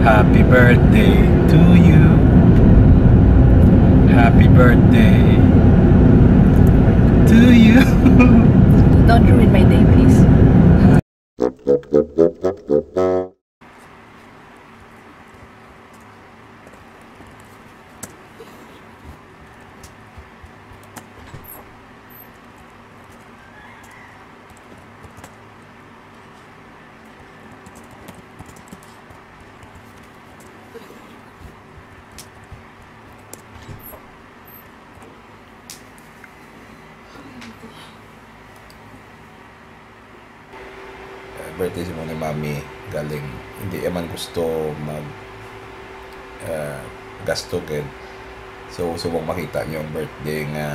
Happy birthday to you. Happy birthday to you. Don't ruin my day, please. Birthday si mo ni Mami galing hindi man gusto mag gasto kid. So subong makita niyo ang birthday nga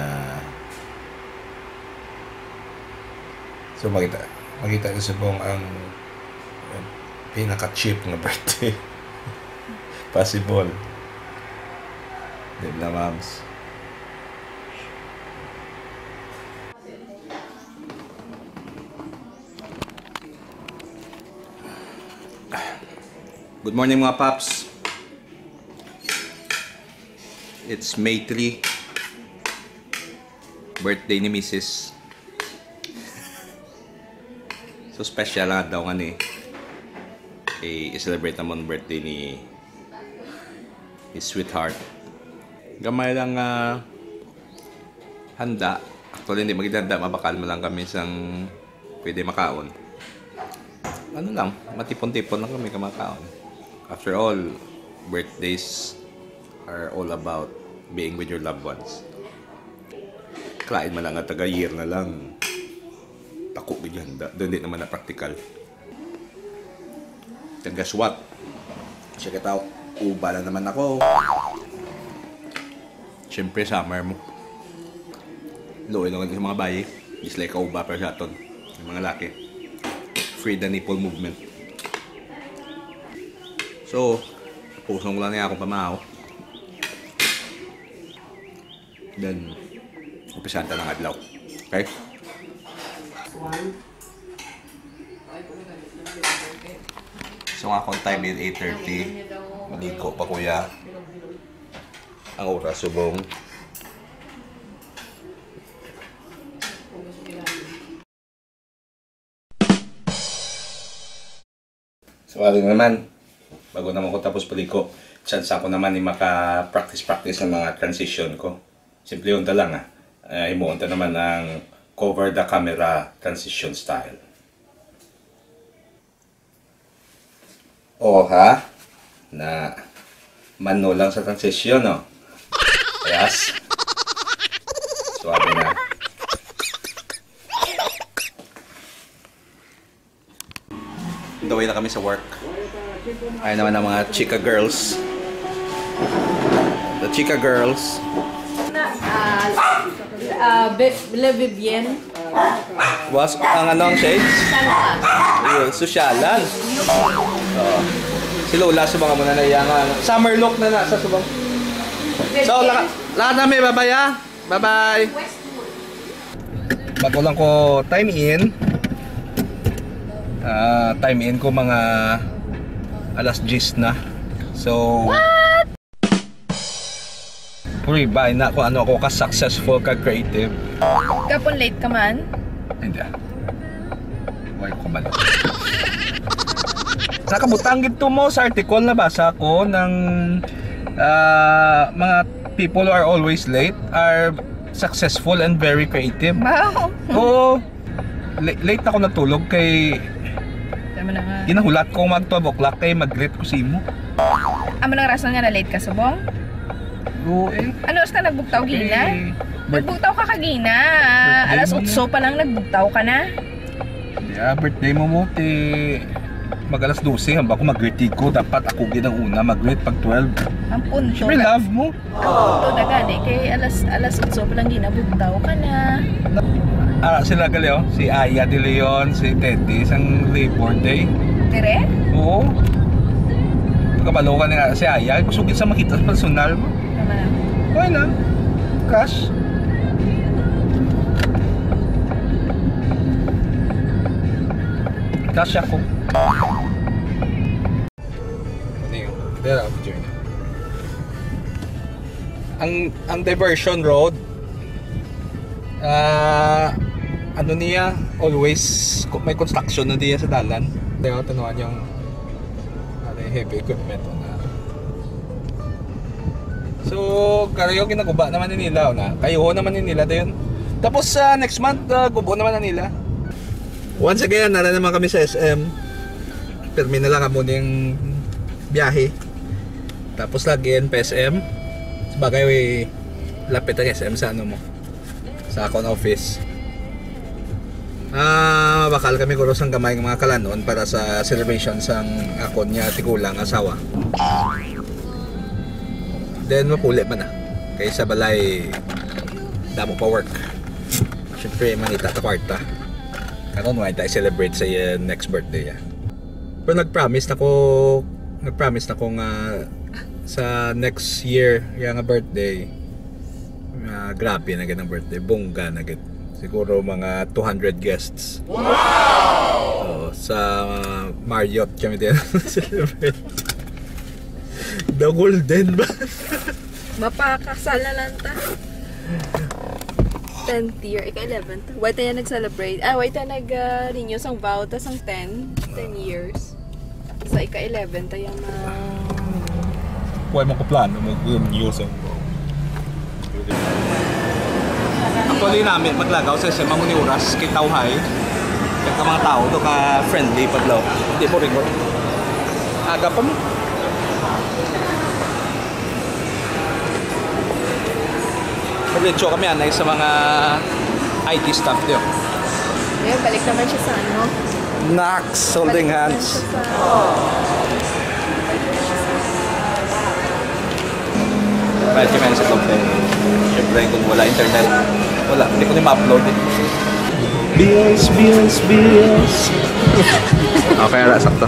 makita niyo subong ang pinaka cheap nga birthday possible. Di na, Mams? Good morning mga paps. It's May 3. Birthday ni Mrs. So special nga daw nga ni i-celebrate naman birthday ni his sweetheart. Gamay lang handa. Actually hindi magiganda, mabakal mo lang kami sang pwede makaon. Ano lang, matipon-tipon lang kami kamakaon. After all, birthdays are all about being with your loved ones. Klain man lang at taga-year na lang. Tako bigyan. Doon din naman na practical. And guess what? Check it out. Uba na naman ako. Siyempre, summer mo. Loe lang sa mga bayi. It's like a uba pero sa aton. Yung mga laki. Free the nipple movement. So, pusong ko lang niya akong pamahaw. Then, umpisahan ta ng adlaw. Okay? So, ang akong time is 8:30. Maligo pa kuya. Ang oras subong. So, aling naman. Bago naman ko tapos paliko, chance ako naman ni maka-practice ng mga transition ko. Simple yun lang imuunta naman ang cover the camera transition style. O ha? Na mano lang sa transition, no? Yes? Suwabe na. Daway na kami sa work. Ayun naman ang mga chika girls. The chika girls. Le Vivienne. Was ang anong shades? Sosyalan. Si Lola sa mga muna na iyangan. Summer look na nasa subang. So, lahat namin. Bye-bye ha. Bye-bye. Bago lang ko time in. Time in ko mga alas 10 na. So, what? Puri ba na kung ano ako ka-successful, ka-creative. Kapon late ka man? Hindi Why ko ba? Nakabutang gito mo sa article na basa ko ng mga people who are always late are successful and very creative. Wow! Oo. Late ako natulog kay ginahulat ko mag 12 o'clock kay mag-greet ko si mo. Amo nang rason nga na late ka subong? Oo Ano sa nagbugtaw gina? Nagbugtaw ka kagina. Alas 8 pa lang nagbugtaw ka na. Yeah, birthday mo mo mag alas 12 hamba ko mag-greet ko. Dapat ako ginang una mag-greet pag 12. Ang punto. Siyempre love mo. Punto na gani kay alas 8 pa lang ginabugtaw ka na. Sila gali si Aya de Leon, si Teddy, isang Labor Day. Dire? Oo. Pagkabalo ka na si Aya, gusto sa makita sa personal mo. Naman lang. Okay lang. Cash. Cash ako. Ano yun? There ang journey. Ang diversion road, ano niya, always may construction na diya sa dalan. Kaya tanuan yung heavy equipment na. So, karayo ginaguba naman nila na. Kayo naman nila dayon. Tapos next month gubo naman na nila. Once again, nara naman kami sa SM. Terminal lang muna yung biyahe. Tapos lagi yan PSM. Sabagay, lapit ang SM sa ano mo. Sa akong office. Bakal kami kuros ang gamay ng mga kalanon para sa celebration sang akon niya tigulang asawa. Then mapuli man na. Kaya sa balay damo pa work. Siyempre manita ta kwarta. Karon why tayo celebrate sa next birthday ya. Pero nagpromise na ko nga sa next year yung birthday. Grabe na ganang birthday, bongga na gid. Siguro mga 200 guests. Wow! Sa Marriott kami din celebrate. The Golden ba? Mapakasal na lang ta. 10th year, ika-11th. Why tayo nag-celebrate? Why tayo nag-renew sang vow, tas ang 10 years. Sa ika-11 tayo Huwag mo ko plano, mag-renew sang vow. Actually namin maglagaw sa SM Manguni Oras kay Tauhay. Kaya mga tao do ka friendly paglaw. Hindi mo record. Aga pa mo. Pag-lecho kami anay sa mga IT staff diyo. Yeah, balik naman siya sa ano. Nax, holding hands. Balik kami sa company. Siyempre kung wala internet, wala. Hindi ko na ma-upload eh. Bills. Okay, ala, sakto.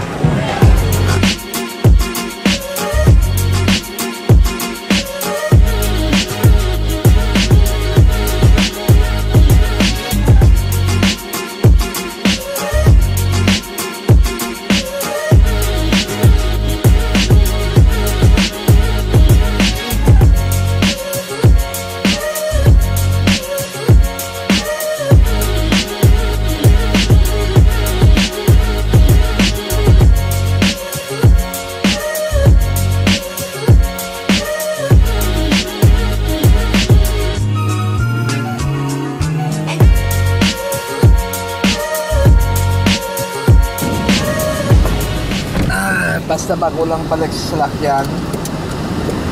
Basta bago lang balik sa salakyan.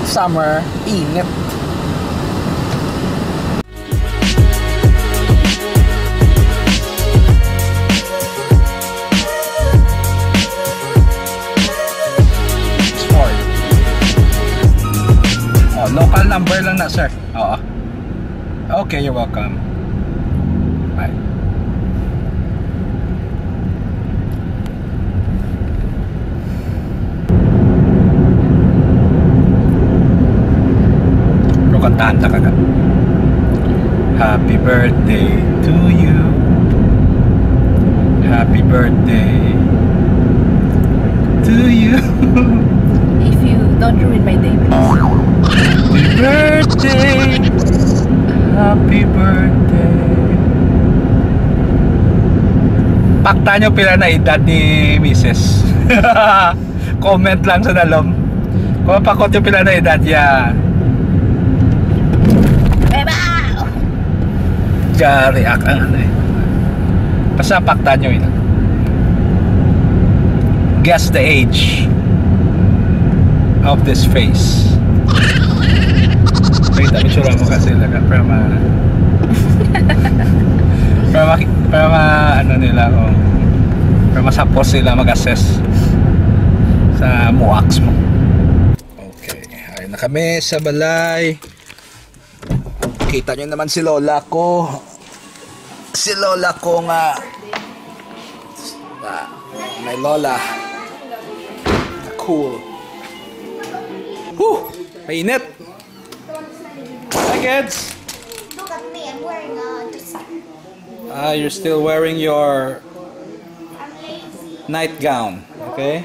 Summer, init. Sport. Oh, local number lang na, sir. Oo. Okay, you're welcome. Bye. Kantahan ta kaga. Happy birthday to you. Happy birthday to you. If you don't ruin my day, please. Happy birthday. Happy birthday. Pakta nyo pila na edad ni Mrs. Comment lang sa dalom. Kung pakot nyo pila na edad ya. React ang ano eh. Basta pakta nyo yun. Guess the age of this face. Wait, ang itsura mo kasi laga para ano nila kung para masapos sila mag-assess sa muaks mo. Okay, ayun na kami sa balay. Kita nyo naman si Lola ko. Si Lola ko nga. My Lola. Cool. Whew! Mainit! Hi kids! Look at me, I'm wearing You're still wearing your I'm lazy. nightgown. Okay?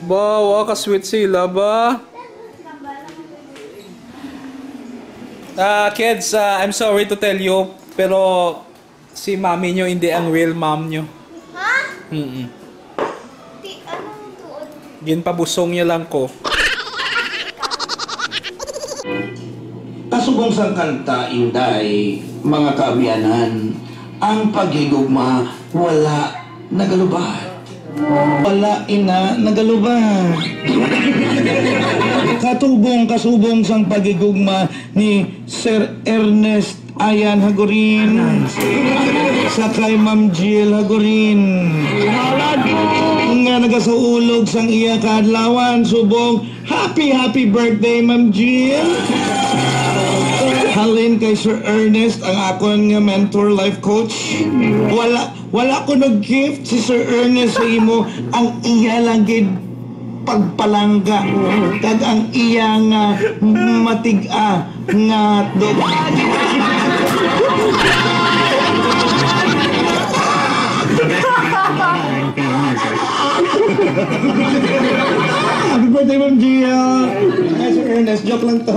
Wow, ka-sweet sila ba? Kids, I'm sorry to tell you, pero si mami nyo hindi ang real mom nyo. Ha? Mm-mm. Anong tuod? Ginpabusong niya lang ko. Kasubong sang kanta, Inday, mga kaabyanan, ang paghigugma wala nagalubad. Wala ina nagalubad. Kasubong sang paghigugma ni Sir Ernest Ayan Hagorin sa kay Ma'am Jill Hagorin nga nagasuulog sang iya kaadlawan subong happy birthday Ma'am Jill. Halin kay Sir Ernest ang akon nga mentor life coach. Wala ko nag-gift si Sir Ernest sa imo, ang iya lang gid pagpalangga kag ang iya nga matig-a nga dog. Happy birthday, Ma'am Gia! Ay, Sir Ernest, joke lang to.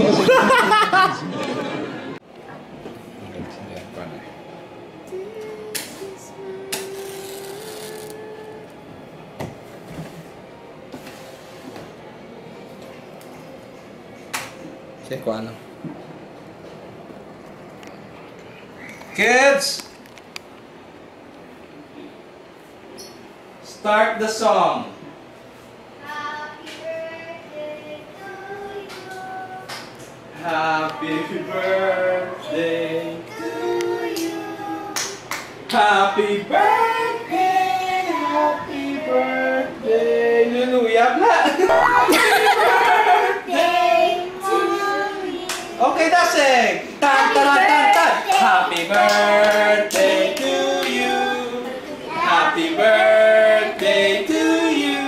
Check ko ano. Kids! Start the song. Happy birthday to you. Happy birthday, happy birthday. Hallelujah. Okay, that's it. Tan tan tan tan. Happy birthday to you. Happy birthday to you.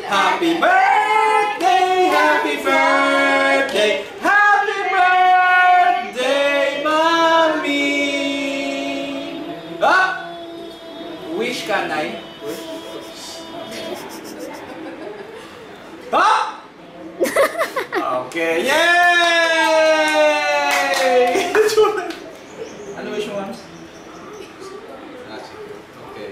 Happy birthday, happy birthday. Happy birthday, Mommy. Ah! Wish ka, Nay. Ah! Okay, yay! Ano wish mo, Mams? Okay.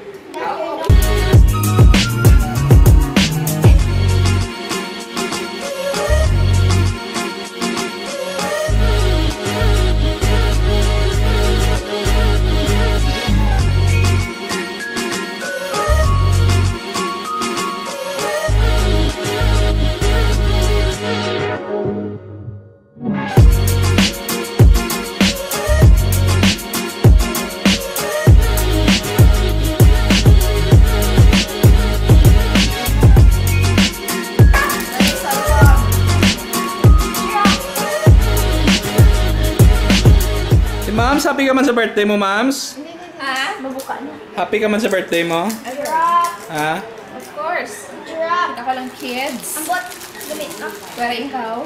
Mams, happy ka man sa birthday mo, Mams? Ha? Mabuka na. Happy ka man sa birthday mo? Ha? Of course. Ako lang kids. Ang bot, gamit na. Pero ikaw?